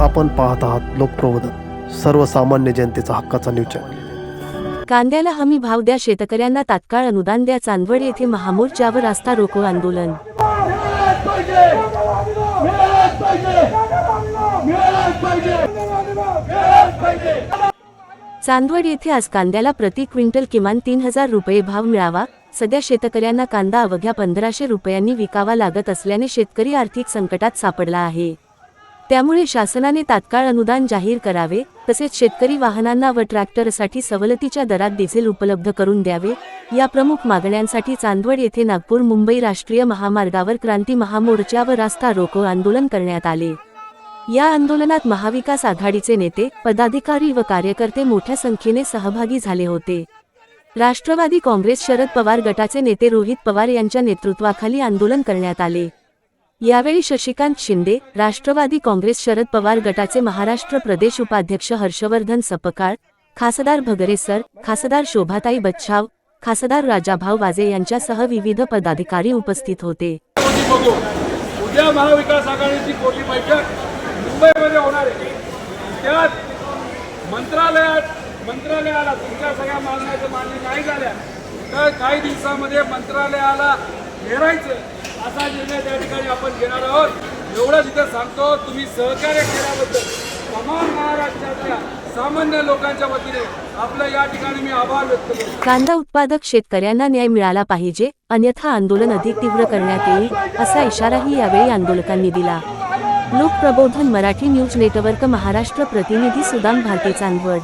आपण पाहत आहात लोकप्रबोधन, सर्वसामान्य जनतेचा हक्काचा न्यूज चॅनल। कांद्याला हमी भाव द्या, शेतकऱ्यांना तात्काळ अनुदान द्या। चांदवड येथे महामोर्चावर रास्ता रोको आंदोलन। चांदवड येथे आज कांद्याला प्रति क्विंटल किमान 3000 रुपये भाव मिळावा। सध्या शेतकऱ्यांना कांदा अवघ्या 1500 रुपयांनी विकावा लागत असल्याने शेतकरी आर्थिक संकटात सापडला आहे। त्यामुळे शासनाने तात्काळ अनुदान जाहीर करावे, तसेच शेतकरी वाहनांना व ट्रॅक्टरसाठी सवलतीच्या दरात डिझेल उपलब्ध करून द्यावे। या प्रमुख मागण्यांसाठी चांदवड येथे नागपूर मुंबई राष्ट्रीय महामार्गावर क्रांती महामोर्चा व रास्ता रोको आंदोलन करण्यात आले। या आंदोलनात महाविकास आघाडीचे नेते, पदाधिकारी व कार्यकर्ते मोठ्या संख्येने सहभागी झाले होते। राष्ट्रवादी काँग्रेस शरद पवार गटाचे नेते रोहित पवार यांच्या नेतृत्वाखाली आंदोलन करण्यात आले। यावेळी शशिकांत शिंदे, राष्ट्रवादी काँग्रेस शरद पवार गटाचे महाराष्ट्र प्रदेश उपाध्यक्ष हर्षवर्धन सपकाळ, खासदार भगरे सर, खासदार शोभाताई बच्छाव, खासदार राजाभाऊ वाजे यांच्यासह विविध पदाधिकारी उपस्थित होते। उद्या महाविकास आघाडीची कोटी बैठक मुंबईमध्ये होणार आहे। त्यात मंत्रालयाला तुमच्या सगळ्या मागण्या मान्य नाही झाल्या तर काही दिवसांमध्ये मंत्रालयाला घेरायचं असा निर्णय त्या ठिकाणी आपण घेणार आहोत। एवढंच इथं सांगतो, तुम्ही सहकार्य केल्याबद्दल तमाम महाराष्ट्रातल्या सामान्य लोकांच्या वतीने आपलं या ठिकाणी मी आभार व्यक्त करतो। कांदा उत्पादक शेतकऱ्यांना न्याय मिळाला पाहिजे, अन्यथा आंदोलन अधिक तीव्र करण्यात येईल, असा इशाराही यावेळी आंदोलकांनी दिला। लोकप्रबोधन मराठी न्यूज नेटवर्क महाराष्ट्र प्रतिनिधी सुदाम भारती, चांदवड।